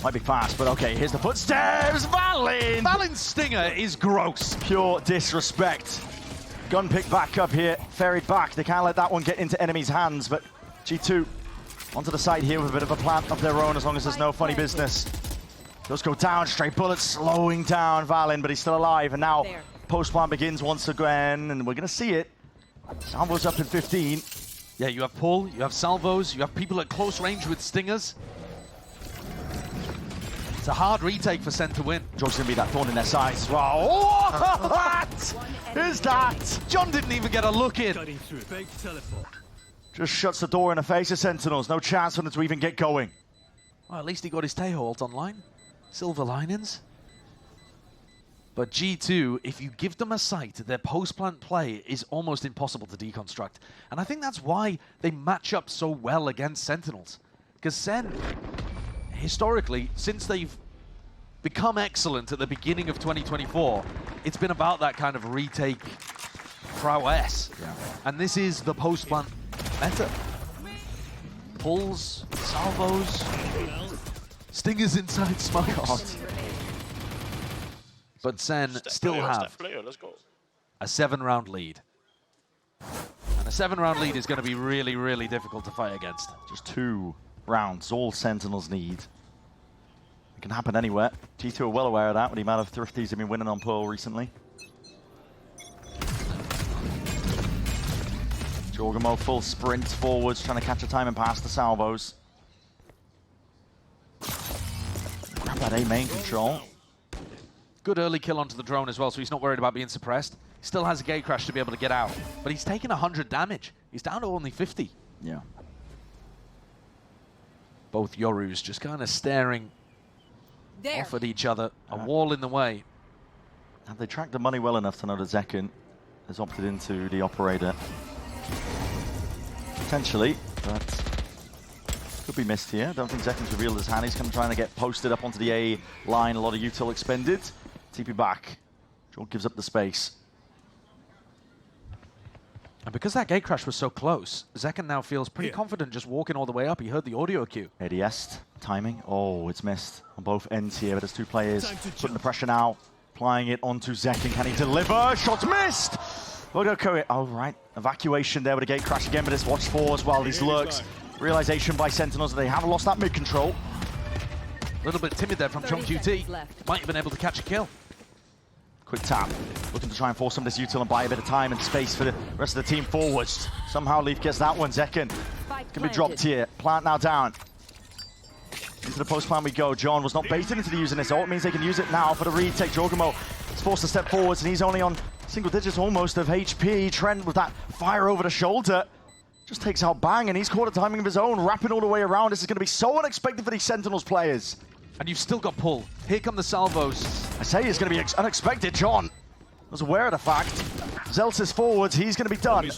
Might be fast, but okay, here's the footsteps. VALORANT! VALORANT's stinger is gross. Pure disrespect. Gun pick back up here, ferried back. They can't let that one get into enemies' hands, but G2 onto the side here with a bit of a plant of their own, as long as there's no funny business. Those go down, straight bullets slowing down VALORANT, but he's still alive, and now post-plant begins once again, and we're going to see it. Salvo's up in 15. Yeah, you have pull, you have salvos, you have people at close range with stingers. It's a hard retake for SEN to win. George's going to be that thorn in their side as well. What is that? John didn't even get a look in. Cutting through. Big teleport. Just shuts the door in the face of Sentinels. No chance for them to even get going. Well, at least he got his tail ult online. Silver linings. But G2, if you give them a sight, their post-plant play is almost impossible to deconstruct. And I think that's why they match up so well against Sentinels. Because SEN, historically, since they've become excellent at the beginning of 2024, it's been about that kind of retake prowess. Yeah. And this is the post-plant meta. Pulls, salvos, stingers inside smokes. But SEN still have a 7-round lead. And a 7-round lead is going to be really, really difficult to fight against. Just 2 rounds, all Sentinels need. It can happen anywhere. G2 are well aware of that, with the amount of Thrifties have been winning on Pearl recently. Jorgamo full sprint forwards, trying to catch a time and pass the salvos. Grab that A main control. Good early kill onto the drone as well, so he's not worried about being suppressed. He still has a gate crash to be able to get out, but he's taken 100 damage. He's down to only 50. Yeah. Both Yorus just kind of staring off at each other, a wall in the way. Have they tracked the money well enough to know that Zekken has opted into the operator? Potentially, but could be missed here. Don't think Zekken's revealed his hand. He's kind of trying to get posted up onto the A line. A lot of util expended. TP back. Jorg gives up the space. And because that gate crash was so close, Zekken now feels pretty confident just walking all the way up. He heard the audio cue. ADS timing. Oh, it's missed on both ends here, but there's 2 players putting the pressure now, applying it onto Zekken. Can he deliver? Shots missed! Oh, right. Evacuation there with a gate crash again, but it's watch 4 as well. These lurks. Realization by Sentinels that they have lost that mid control. A little bit timid there from Chong QT. Might have been able to catch a kill. Quick tap. Looking to try and force some of this util and buy a bit of time and space for the rest of the team forwards. Somehow Leaf gets that one. Zekken can be dropped here. Plant now down. Into the post plant we go. John was not baited into using this ult. It means they can use it now for the retake. Jorgamo is forced to step forwards, and he's only on single digits almost of HP. Trent with that fire over the shoulder just takes out Bang, and he's caught a timing of his own, wrapping all the way around. This is going to be so unexpected for these Sentinels players. And you've still got pull. Here come the salvos. I say it's going to be unexpected. John was aware of the fact. Zelt's forwards, he's going to be done.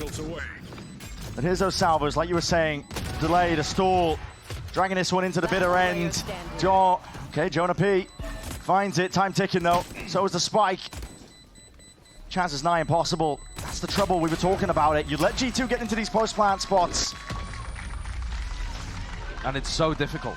But here's those salvos, like you were saying. Delay, the stall, dragging this one into the bitter end. Jonah P finds it. Time ticking though. So is the spike. Chance is nigh impossible. That's the trouble. We were talking about it. You let G2 get into these post-plant spots. And it's so difficult.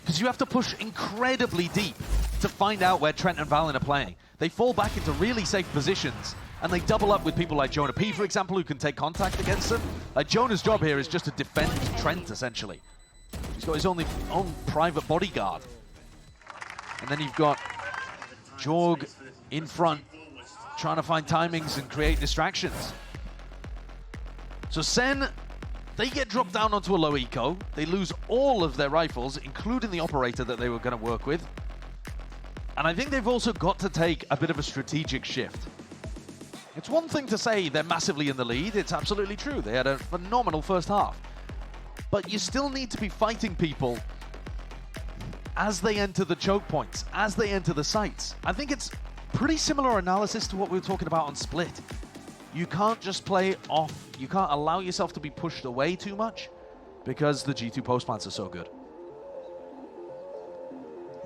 Because you have to push incredibly deep to find out where Trent and Valen are playing. They fall back into really safe positions, and they double up with people like Jonah P, for example, who can take contact against them. Like, Jonah's job here is just to defend Trent, essentially. He's got his own private bodyguard. And then you've got Jorg in front, trying to find timings and create distractions. So SEN, they get dropped down onto a low eco. They lose all of their rifles, including the operator that they were going to work with. And I think they've also got to take a bit of a strategic shift. It's one thing to say they're massively in the lead. It's absolutely true. They had a phenomenal first half. But you still need to be fighting people as they enter the choke points, as they enter the sites. I think it's pretty similar analysis to what we were talking about on Split. You can't just play off. You can't allow yourself to be pushed away too much because the G2 post plants are so good.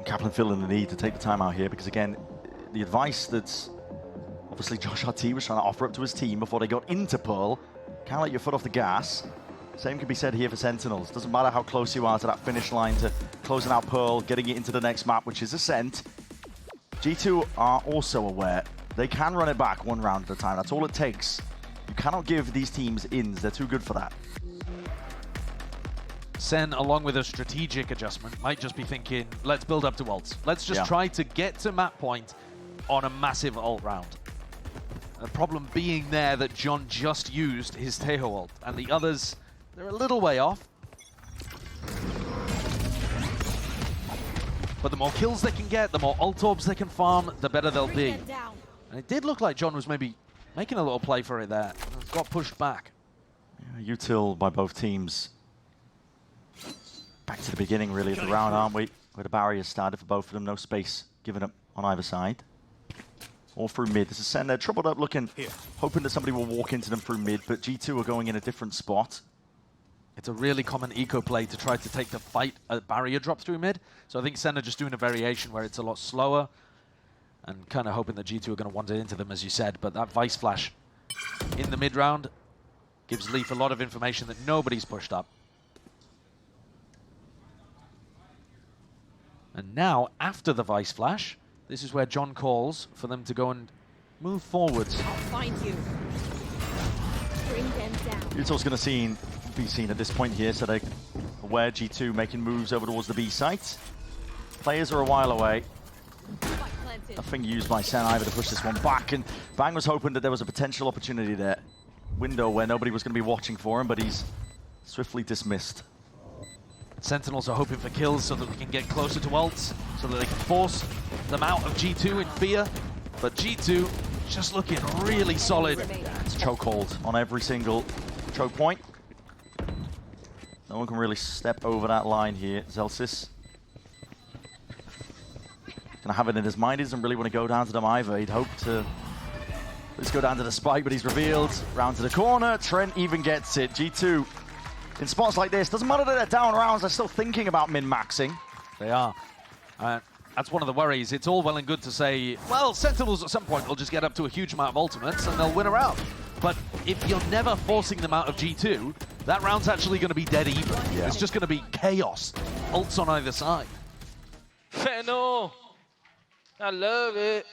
Kaplan feeling the need to take the time out here because, again, the advice that's obviously Josh RT was trying to offer up to his team before they got into Pearl, can't let your foot off the gas. Same can be said here for Sentinels. Doesn't matter how close you are to that finish line, to closing out Pearl, getting it into the next map, which is Ascent. G2 are also aware they can run it back 1 round at a time. That's all it takes. You cannot give these teams ins. They're too good for that. SEN, along with a strategic adjustment, might just be thinking, let's build up to ults. Let's just try to get to map point on a massive ult round. The problem being there that John just used his Teho ult, and the others, they're a little way off. But the more kills they can get, the more ult orbs they can farm, the better they'll be. And it did look like John was maybe making a little play for it there. Got pushed back. Yeah, util by both teams. Back to the beginning, really, of the round, aren't we? Where the barriers started for both of them. No space given up on either side. All through mid. This is SEN. They're troubled up looking, hoping that somebody will walk into them through mid, but G2 are going in a different spot. It's a really common eco play to try to take the fight at barrier drop through mid. So I think SEN are just doing a variation where it's a lot slower and kind of hoping that G2 are going to wander into them, as you said. But that Vice Flash in the mid round gives Leaf a lot of information that nobody's pushed up. And now, after the Vice Flash, this is where John calls for them to go and move forwards. I'll find you. Bring them down. Util's going to be seen at this point here, so they're aware G2 making moves over towards the B site. Players are a while away. Nothing used by SEN either to push this one back, and Bang was hoping that there was a potential opportunity there. Window where nobody was going to be watching for him, but he's swiftly dismissed. Sentinels are hoping for kills so that they can get closer to ults, so that they can force them out of G2 in fear. But G2 just looking really solid. It's chokehold on every single choke point. No one can really step over that line here. Zelsis gonna have it in his mind. He doesn't really want to go down to them either. He'd hope to let's go down to the spike, but he's revealed. Round to the corner. Trent even gets it. G2 in spots like this, doesn't matter that they're down rounds, they're still thinking about min-maxing. They are. That's one of the worries. It's all well and good to say, well, Sentinels at some point will just get up to a huge amount of ultimates and they'll win a round. But if you're never forcing them out of G2, that round's actually going to be dead even. Yeah. It's just going to be chaos. Ults on either side. No, I love it.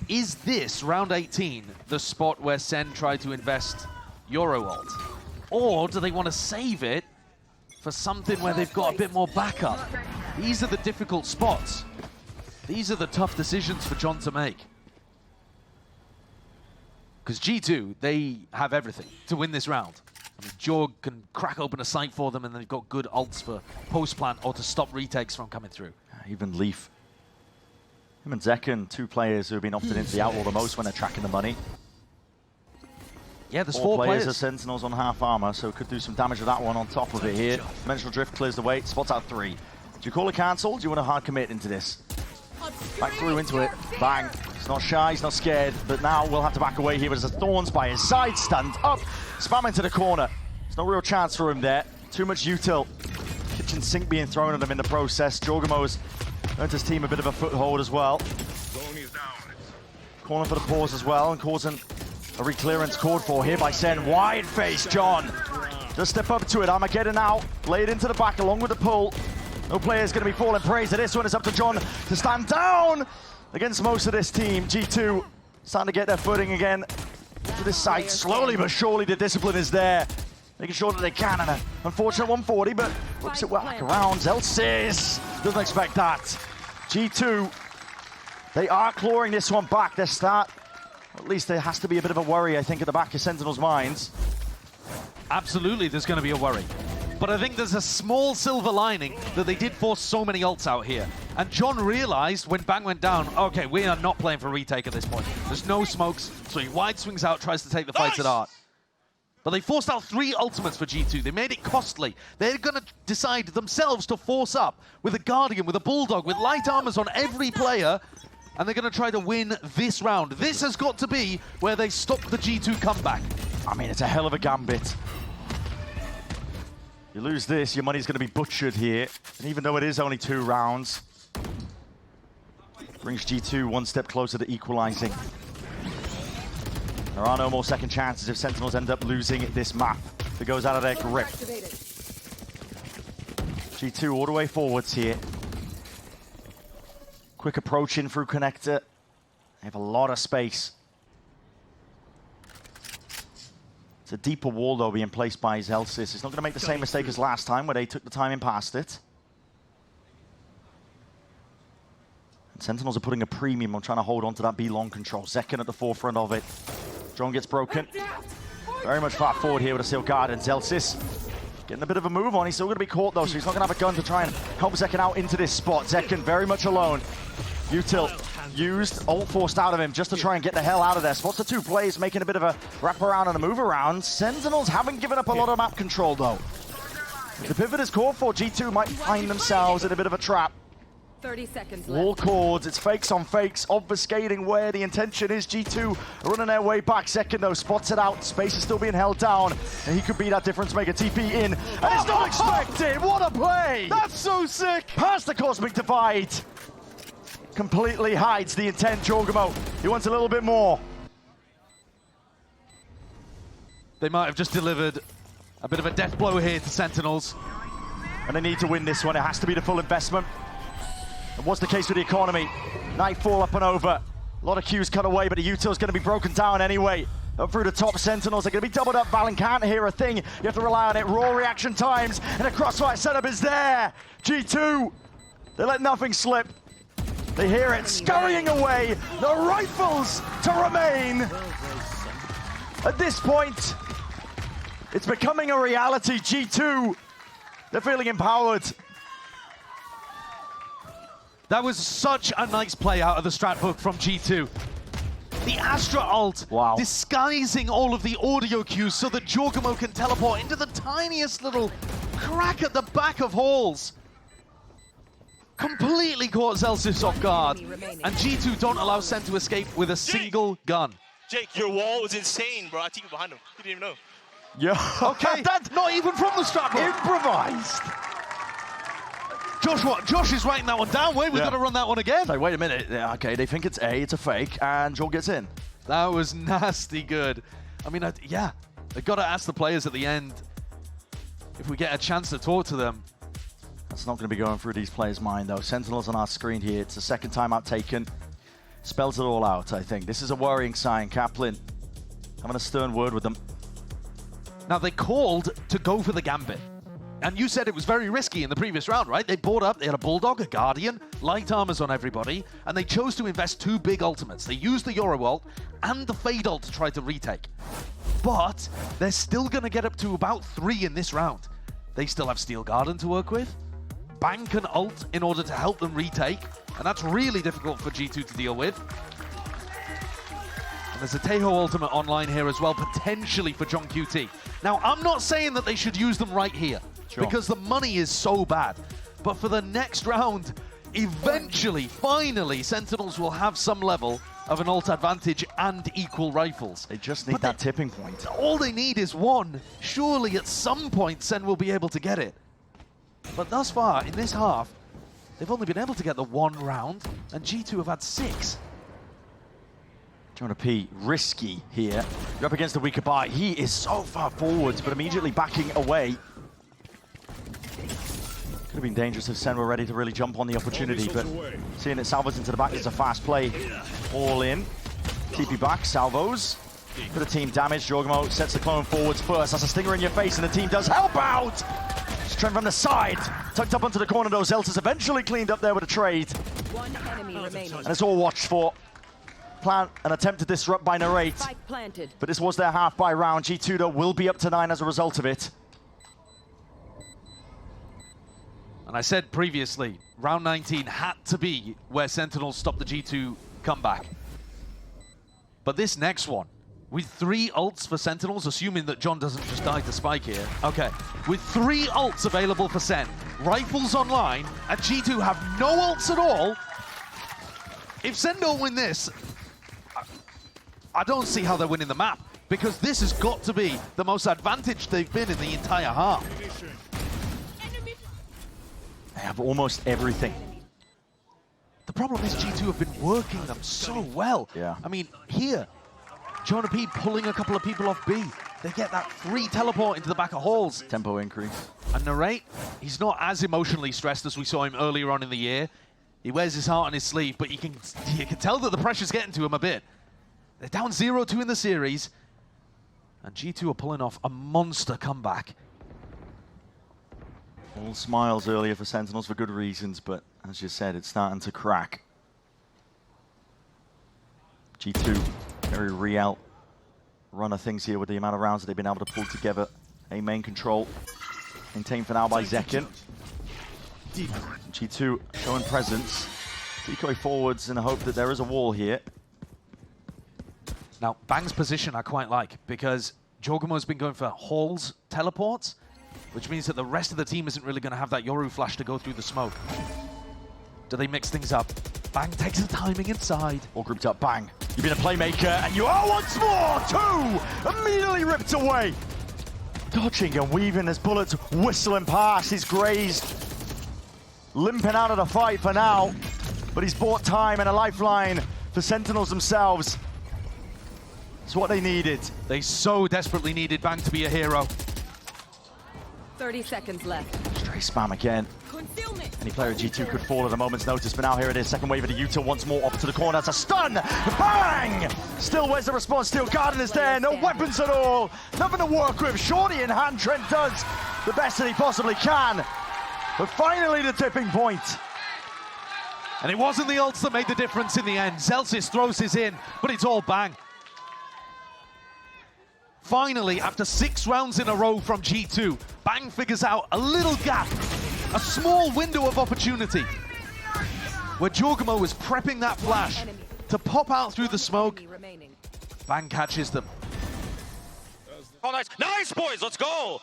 Is this round 18 the spot where SEN try to invest Euro ult? Or do they want to save it for something where they've got a bit more backup? These are the difficult spots. These are the tough decisions for John to make. Because G2, they have everything to win this round. I mean, Jorg can crack open a site for them and they've got good ults for post-plant or to stop retakes from coming through. Even Leaf. Him and Zekken, two players who have been opted into the Outlaw the most when they're tracking the money. Yeah, there's four players players. are Sentinels on half armor, so could do some damage with that one on top of it here. Dimensional Drift clears the way, spots out 3. Do you call it cancel? Do you want to hard commit into this? Back through into it. Bang. He's not shy, he's not scared, but now we'll have to back away here. But there's a Thorns by his side, stand up, spam into the corner. There's no real chance for him there. Too much util. Kitchen sink being thrown at him in the process. Jorgamo's earned his team a bit of a foothold as well. Calling for the pause as well and causing a reclearance called for here by SEN. Wide face, John. Just step up to it. Armageddon out. Lay it into the back along with the pull. No player's going to be falling prey to this one. It's up to John to stand down against most of this team. G2 starting to get their footing again. To this side, slowly but surely the discipline is there. Making sure that they can. And an unfortunate 140, but flips it back around. Zelsis doesn't expect that. G2, they are clawing this one back. Their start, at least there has to be a bit of a worry, I think, at the back of Sentinels' minds. Absolutely, there's going to be a worry. But I think there's a small silver lining that they did force so many ults out here. And John realized when Bang went down, okay, we are not playing for retake at this point. There's no smokes, so he wide swings out, tries to take the fights at art. But they forced out 3 ultimates for G2. They made it costly. They're going to decide themselves to force up with a Guardian, with a Bulldog, with light armors on every player. And they're going to try to win this round. This has got to be where they stop the G2 comeback. I mean, it's a hell of a gambit. You lose this, your money's going to be butchered here. And even though it is only 2 rounds, brings G2 one step closer to equalizing. There are no more second chances if Sentinels end up losing this map. If it goes out of their grip. G2 all the way forwards here. Quick approach in through connector. They have a lot of space. It's a deeper wall, though, being placed by Zelsis. He's not going to make the same mistake as last time, where they took the time and passed it. And Sentinels are putting a premium on trying to hold on to that B-long control. Zekken at the forefront of it. Drone gets broken. Very much far forward here with a Steel Guard, and Zelsis getting a bit of a move on. He's still going to be caught, though, so he's not going to have a gun to try and help Zekken out into this spot. Zekken very much alone. Util used, ult forced out of him just to try and get the hell out of there. Spots the 2 plays, making a bit of a wraparound and a move around. Sentinels haven't given up a lot of map control, though. If the pivot is called for, G2 might find themselves in a bit of a trap. 30 seconds Wall left. chords, it's fakes on fakes, obfuscating where the intention is. G2 running their way back. Second though, spots it out. Space is still being held down, and he could be that difference maker. TP in, and it's not expected. What a play! That's so sick! Past the Cosmic Divide. Completely hides the intent, Jorgamo. He wants a little bit more. They might have just delivered a bit of a death blow here to Sentinels. And they need to win this one. It has to be the full investment. And what's the case with the economy? Nightfall up and over. A lot of Qs cut away, but the util's going to be broken down anyway. Up through the top, Sentinels are going to be doubled up. Valen can't hear a thing. You have to rely on it. Raw reaction times, and a crossfire setup is there. G2, they let nothing slip. They hear it scurrying away. The rifles to remain. At this point, it's becoming a reality. G2, they're feeling empowered. That was such a nice play out of the strat book from G2. The Astra ult, wow, disguising all of the audio cues so that Jorgamo can teleport into the tiniest little crack at the back of halls. Completely caught Zelsis off guard. And G2 don't allow Sen to escape with a single gun. Jake, your wall was insane, bro. I think behind him. You didn't even know. Yeah. Okay, that's not even from the strat book. Improvised. Josh is writing that one down. Wait, we've got to run that one again. Like, wait a minute. Yeah, okay, they think it's it's a fake, and Joel gets in. That was nasty good. I mean, yeah, they've got to ask the players at the end if we get a chance to talk to them. That's not going to be going through these players' mind, though. Sentinels on our screen here. It's the second timeout taken. Spells it all out, I think. This is a worrying sign. Kaplan having a stern word with them. Now, they called to go for the Gambit. And you said it was very risky in the previous round, right? They bought up, they had a Bulldog, a Guardian, light armors on everybody, and they chose to invest 2 big ultimates. They used the Euro ult and the Fade ult to try to retake. But they're still going to get up to about 3 in this round. They still have Steel Garden to work with, Bank and ult in order to help them retake, and that's really difficult for G2 to deal with. And there's a Tejo ultimate online here as well, potentially for John QT. Now, I'm not saying that they should use them right here, because the money is so bad. But for the next round, eventually, finally, Sentinels will have some level of an ult advantage and equal rifles. They just need that tipping point. All they need is 1. Surely at some point, Sen will be able to get it. But thus far, in this half, they've only been able to get the 1 round, and G2 have had 6. Jonah P, risky here. You're up against the weaker buy. He is so far forwards, but immediately backing away. Could have been dangerous if Sen were ready to really jump on the opportunity, but seeing it salvos into the back is a fast play. All in. TP back, salvos. For the team damage, Jorgamo sets the clone forwards first. That's a stinger in your face, and the team does help out! Trent from the side, tucked up onto the corner, though. Zeltis eventually cleaned up there with a trade. 1 enemy remaining. And it's all watched for. Plan an attempt to disrupt by Narrate. Spike planted. But this was their half by round. G2 though will be up to 9 as a result of it. And I said previously, round 19 had to be where Sentinels stopped the G2 comeback. But this next one, with 3 ults for Sentinels, assuming that John doesn't just die to Spike here. Okay, with 3 ults available for Sen, rifles online, and G2 have no ults at all. If Sen don't win this, I don't see how they're winning the map, because this has got to be the most advantaged they've been in the entire half. They have almost everything. The problem is G2 have been working them so well. Yeah. I mean, here, Jonah P pulling a couple of people off B. They get that free teleport into the back of halls. Tempo increase. And Narrate, he's not as emotionally stressed as we saw him earlier on in the year. He wears his heart on his sleeve, but you can tell that the pressure's getting to him a bit. They're down 0-2 in the series, and G2 are pulling off a monster comeback. All smiles earlier for Sentinels for good reasons, but as you said, it's starting to crack. G2, very real run of things here with the amount of rounds that they've been able to pull together. A main control, maintained for now by Zekin. G2 showing presence. Decoy forwards in the hope that there is a wall here. Now, Bang's position I quite like, because Jorgamo's been going for halls teleports, which means that the rest of the team isn't really going to have that Yoru flash to go through the smoke. Do they mix things up? Bang takes the timing inside. All grouped up, Bang. You've been a playmaker, and you are once more. 2 immediately ripped away. Dodging and weaving as bullets whistling past. He's grazed. Limping out of the fight for now. But he's bought time and a lifeline for Sentinels themselves. It's what they needed. They so desperately needed Bang to be a hero. 30 seconds left. Stray spam again. Any player at G2 could fall at a moment's notice, but now here it is. Second wave of the Utah once more up to the corner. That's a stun. Bang! Still, where's the response? Steel Garden is there. No weapons at all. Nothing to work with. Shorty in hand. Trent does the best that he possibly can. But finally the tipping point. And it wasn't the ults that made the difference in the end. Celsius throws his in, but it's all Bang. Finally, after 6 rounds in a row from G2, Bang figures out a little gap, a small window of opportunity, where Jorgamo was prepping that flash to pop out through the smoke. Bang catches them. Oh, nice. Nice, boys. Let's go.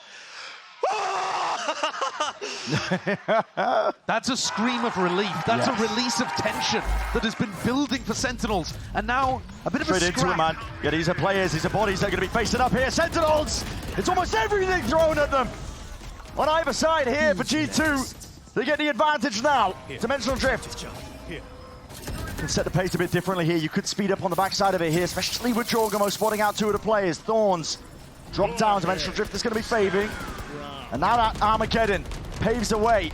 That's a scream of relief. That's a release of tension that has been building for Sentinels. And now a bit of a scrap. Into it, man. Yeah, these are players, these are bodies that are going to be facing up here. Sentinels! It's almost everything thrown at them. On either side here for G2. They get the advantage now. Dimensional drift. Can set the pace a bit differently here. You could speed up on the backside of it here, especially with Jorgamo spotting out 2 of the players. Thorns drop down. Dimensional drift is going to be fading. And now that Armageddon paves the way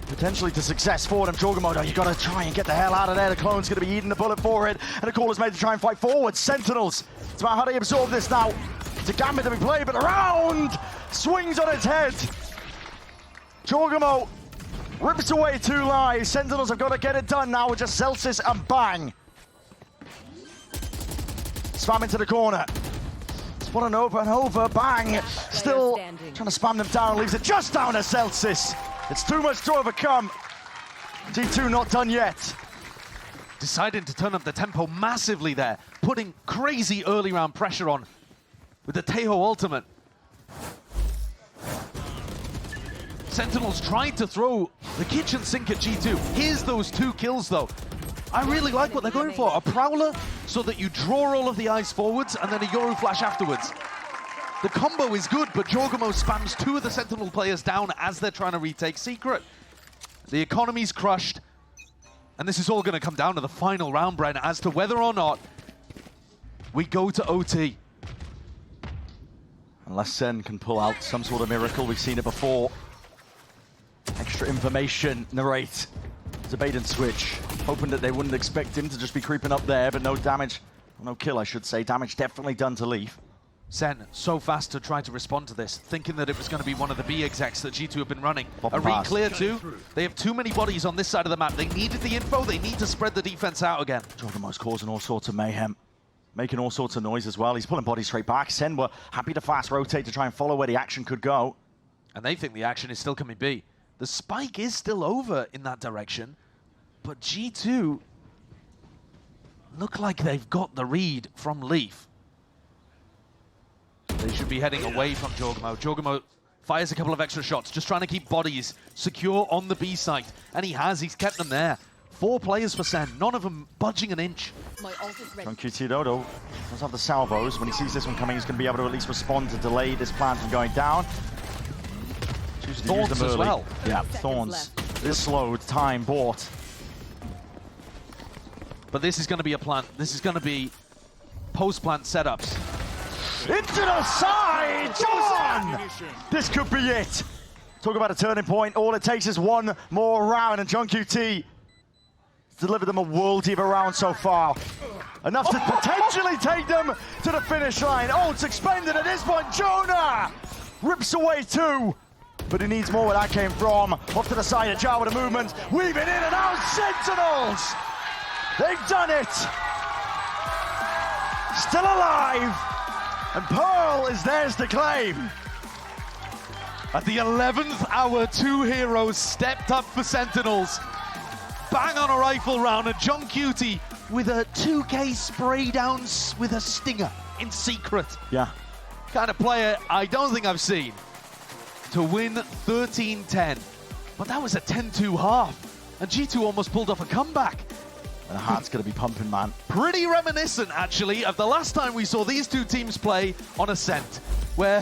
potentially to success for them. Jorgamo, though, you got to try and get the hell out of there. The clone's going to be eating the bullet for it, and the call is made to try and fight forward. Sentinels, it's about how they absorb this now. It's a gambit to be played, but the round swings on its head. Jorgamo rips away 2 lives. Sentinels have got to get it done now with just Celsius and Bang. Spam into the corner. Spot over and over. Bang still trying to spam them down, leaves it just down to Celsius. It's too much to overcome. G2 not done yet. Deciding to turn up the tempo massively there, putting crazy early round pressure on with the Tejo ultimate. Sentinels tried to throw the kitchen sink at G2. Here's those 2 kills though. I really like what they're going for. A Prowler so that you draw all of the eyes forwards and then a Yoru flash afterwards. The combo is good, but Jorgamo spams 2 of the Sentinel players down as they're trying to retake Secret. The economy's crushed, and this is all going to come down to the final round, Bren, as to whether or not we go to OT. Unless SEN can pull out some sort of miracle, we've seen it before. Extra information, narrate. It's a bait and switch. Hoping that they wouldn't expect him to just be creeping up there, but no damage. No kill, I should say. Damage definitely done to Leaf. SEN so fast to try to respond to this, thinking that it was going to be one of the B execs that G2 have been running. A re-clear too. They have too many bodies on this side of the map. They needed the info. They need to spread the defense out again. Jorgamo's causing all sorts of mayhem. Making all sorts of noise as well. He's pulling bodies straight back. SEN were happy to fast rotate to try and follow where the action could go. And they think the action is still coming B. The spike is still over in that direction, but G2 look like they've got the read from Leaf. They should be heading away from Jorgamo. Jorgamo fires a couple of extra shots, just trying to keep bodies secure on the B site. And he's kept them there. 4 players for SEN, none of them budging an inch. From QT Dodo does have the salvos. When he sees this one coming, he's going to be able to at least respond to delay this plan from going down. Chooses to use them early. As well. Yeah, Thorns. This slowed, time bought. But this is going to be a plant. This is going to be post-plant setups. Into the side! John! This could be it. Talk about a turning point. All it takes is 1 more round, and John QT delivered them a worldie of a round so far. Enough to potentially take them to the finish line. Oh, it's expended at this point. Jonah rips away 2. But he needs more where that came from. Off to the side of Jar with a movement. Weaving in and out. Sentinels! They've done it! Still alive! And Pearl is theirs to claim. At the 11th hour, 2 heroes stepped up for Sentinels. Bang on a rifle round, and John Cutie with a 2K spray down with a stinger in secret. Yeah. Kind of player I don't think I've seen to win 13-10. But that was a 10-2 half. and G2 almost pulled off a comeback. And the heart's going to be pumping, man. Pretty reminiscent, actually, of the last time we saw these two teams play on Ascent, where